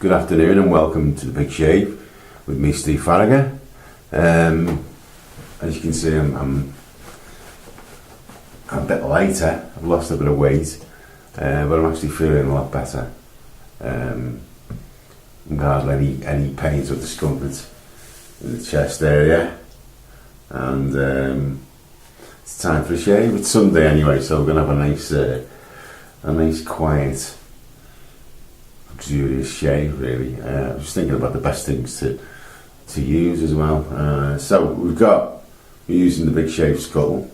Good afternoon and welcome to the Big Shave with me, Steve Farragher. As you can see, I'm a bit lighter. I've lost a bit of weight, but I'm actually feeling a lot better. Hardly any pains or discomfort in the chest area, and it's time for a shave. It's Sunday anyway, so we're gonna have a nice quiet, luxurious shave. Really, I was thinking about the best things to use as well. So we're using the Big Shave Skull.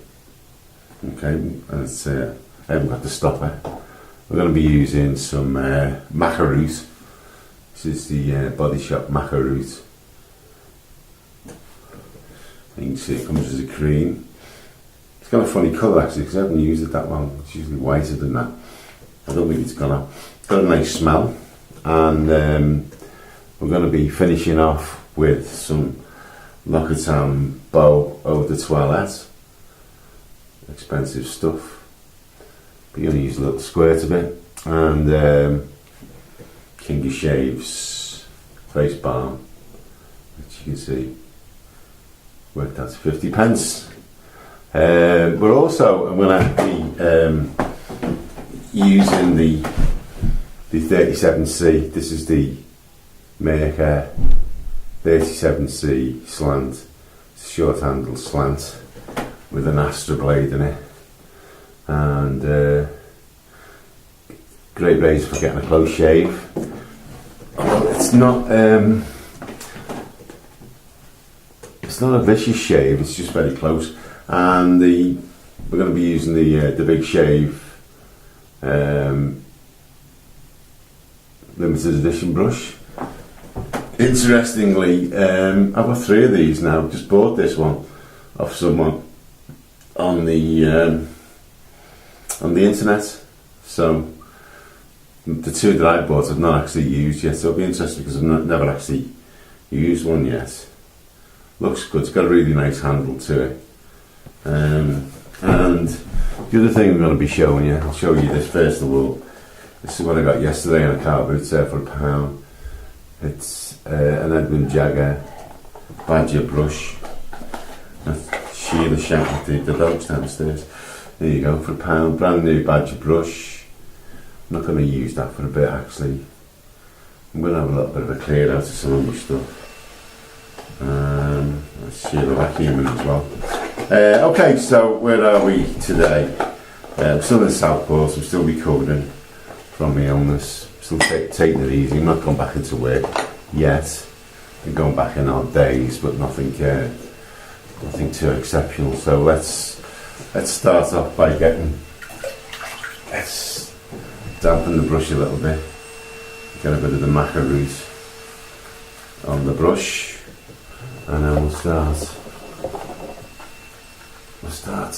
Okay, and I haven't got the stopper. We're going to be using some maca root. This is the Body Shop maca root. You can see it comes as a cream. It's got a funny colour actually, because I haven't used it that long. It's usually whiter than that. I don't think it's got a nice smell. And we're going to be finishing off with some L'Occitane Beau Eau de Toilette. Expensive stuff, but you're going to use a little squirt of it. And King of Shaves face balm, which you can see worked out to 50 pence. I'm going to be using the 37C. This is the Mercer 37C slant. It's a short handle slant with an Astra blade in it, and great razor for getting a close shave. Well, it's not a vicious shave, it's just very close. And we're going to be using the Big Shave limited edition brush. Interestingly, I've got 3 of these now. Just bought this one off someone on the internet. So the 2 that I bought I've not actually used yet, so it'll be interesting because I've never actually used one yet. Looks good, it's got a really nice handle to it. And the other thing I'm going to be showing you, I'll show you this first of all. This is what I got yesterday on a car boot there for £1. It's an Edwin Jagger Badger brush. Sheila shouting the dogs downstairs. There you go, for £1, brand new Badger brush. I'm not going to use that for a bit actually. I'm going to have a little bit of a clear out of some of my stuff. Sheila vacuuming as well. Okay, so where are we today? I'm still in Southport, so I'm still recovering from my illness. Still taking it easy. I'm not going back into work yet. I'm going back in odd days, but nothing too exceptional. So let's start off by let's dampen the brush a little bit. Get a bit of the maca root on the brush, and then we'll start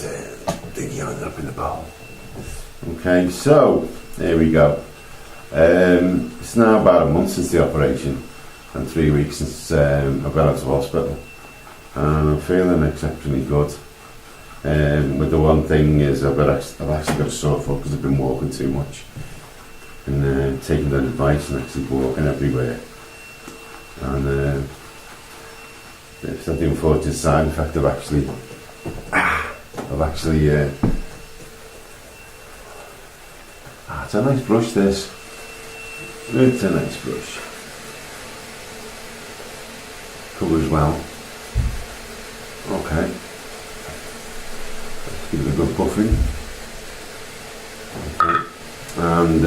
digging it up in the bowl. Okay, so there we go. It's now about a month since the operation and 3 weeks since I've got out of hospital, and I'm feeling exceptionally good. But the one thing is I've actually got a sore foot because I've been walking too much and taking that advice and actually walking everywhere. And it's not the unfortunate side effect of actually it's a nice brush this. It's a nice brush. Covers well. Okay. Let's give it a good buffing. Okay. And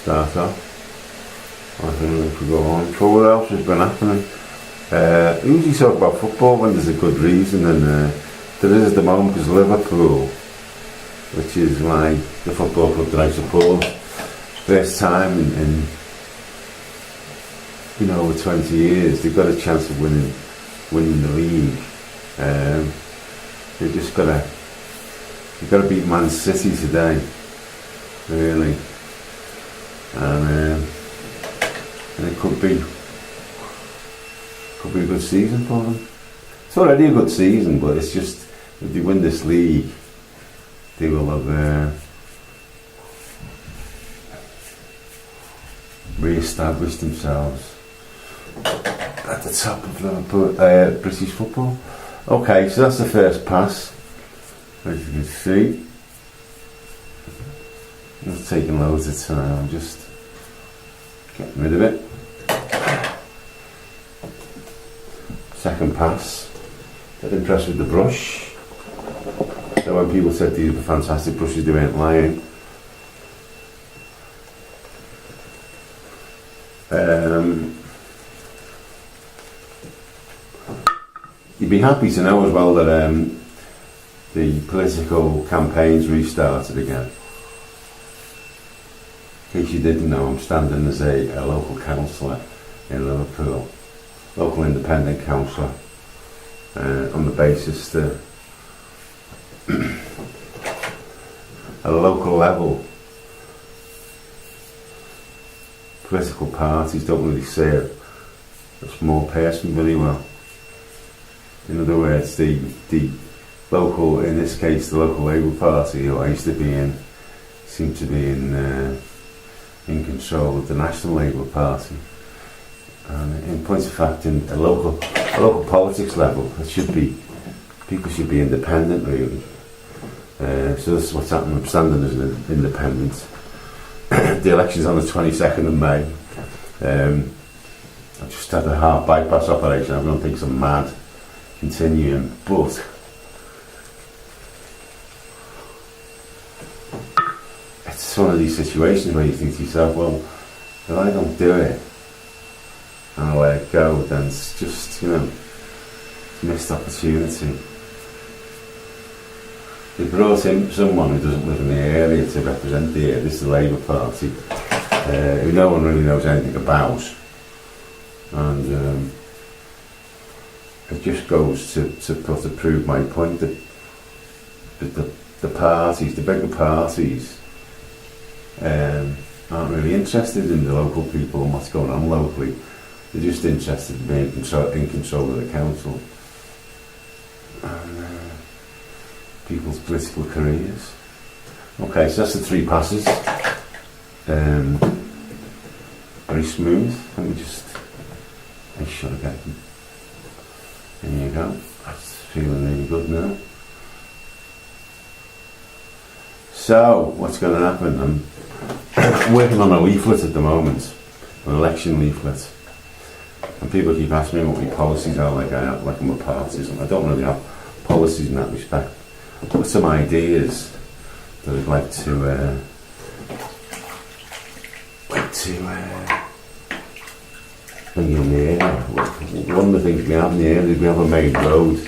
start off. I don't know if we go on. So what else has been happening? I usually talk about football when there's a good reason, and there is at the moment, because Liverpool, which is the football club that I support, first time in over 20 years, they've got a chance of winning the league. They've got to beat Man City today, really, and it could be a good season for them. It's already a good season, but it's just, if they win this league, they will have re-established themselves at the top of Liverpool, British football. Okay, so that's the first pass. As you can see, it's taking loads of time. I'm just getting rid of it. Second pass. Got impressed with the brush. So when people said these were fantastic brushes, they weren't lying. You'd be happy to know as well that the political campaigns restarted again. In case you didn't know, I'm standing as a local councillor in Liverpool, local independent councillor, on the basis that at a local level, political parties don't really serve a small person very well. In other words, the local, in this case, the local Labour Party, who I used to be in, seem to be in control of the National Labour Party. And in point of fact, in a local politics level, people should be independent, really. So this is what's happening. I'm standing as an independent. The election's on the 22nd of May. I've just had a heart bypass operation. Everyone thinks I'm mad continuing, but it's one of these situations where you think to yourself, well, if I don't do it and I let it go, then it's just, missed opportunity. They brought in someone who doesn't live in the area to represent the area. This is the Labour Party, who no one really knows anything about, and it just goes to prove my point that the parties, the bigger parties, aren't really interested in the local people and what's going on locally. They're just interested in being in control of the council and people's political careers. Okay, so that's the three passes. Very smooth. Let me just make sure I get them. There you go. That's feeling really good now. So, what's going to happen? I'm working on a leaflet at the moment, an election leaflet. And people keep asking me what my policies are, like I'm a partisan. I don't really have policies in that respect. But some ideas that I'd like to bring in the area. One of the things we have in the area is we have a main road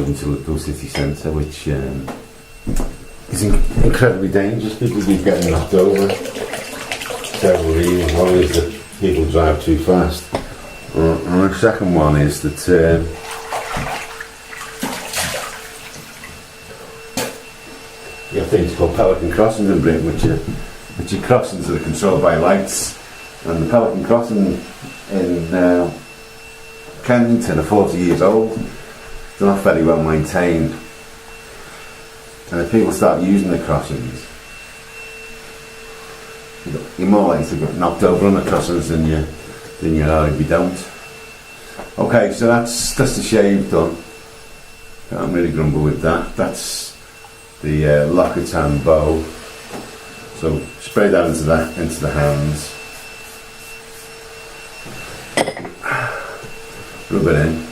into Liverpool city centre, which is incredibly dangerous. People keep getting knocked over. Several reasons. One is that people drive too fast. And the second one is that you have things called pelican crossings in Britain, which are crossings that are controlled by lights. And the pelican crossing in Kensington are 40 years old. They're not very well maintained. And if people start using the crossings, you're more likely to get knocked over on the crossings than you are if you don't. Okay, so that's the shave done. Can't really grumble with that. That's the Loccatan bow. So spray that into the hands. Rub it in.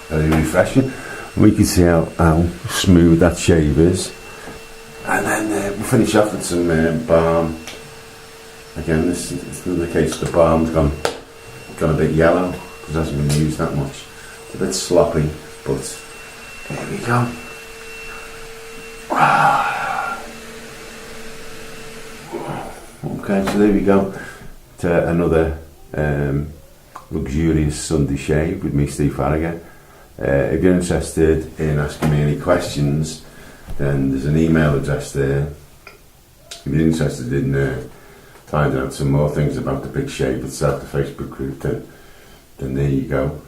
Very refreshing. We can see how smooth that shave is. And then we'll finish off with some balm. Again, this is the case the balm's gone a bit yellow because it hasn't been used that much. It's a bit sloppy, but there we go. Okay, so there we go. To another luxurious Sunday shave with me, Steve Farragher. If you're interested in asking me any questions, then there's an email address there. If you're interested in finding out some more things about the Big Shave itself, the Facebook group, then there you go.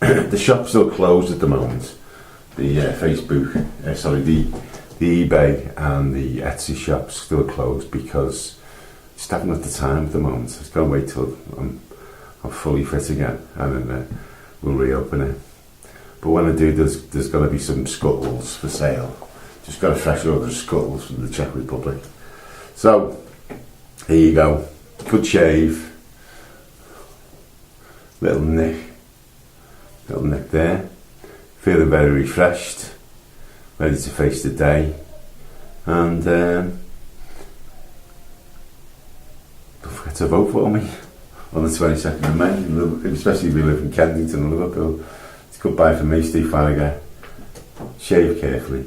The shop's still closed at the moment. The the eBay and the Etsy shop's still closed because just haven't got the time at the moment. So it's got to wait till I'm fully fit again, and then we'll reopen it. But when I do, there's got to be some scuttles for sale. Just got a fresh order of scuttles from the Czech Republic. So here you go. Good shave. Little nick there. Feeling very refreshed, ready to face the day, and don't forget to vote for me on the 22nd of May, especially if you live in Kensington or Liverpool. It's goodbye from me, Steve Farragher. Shave carefully.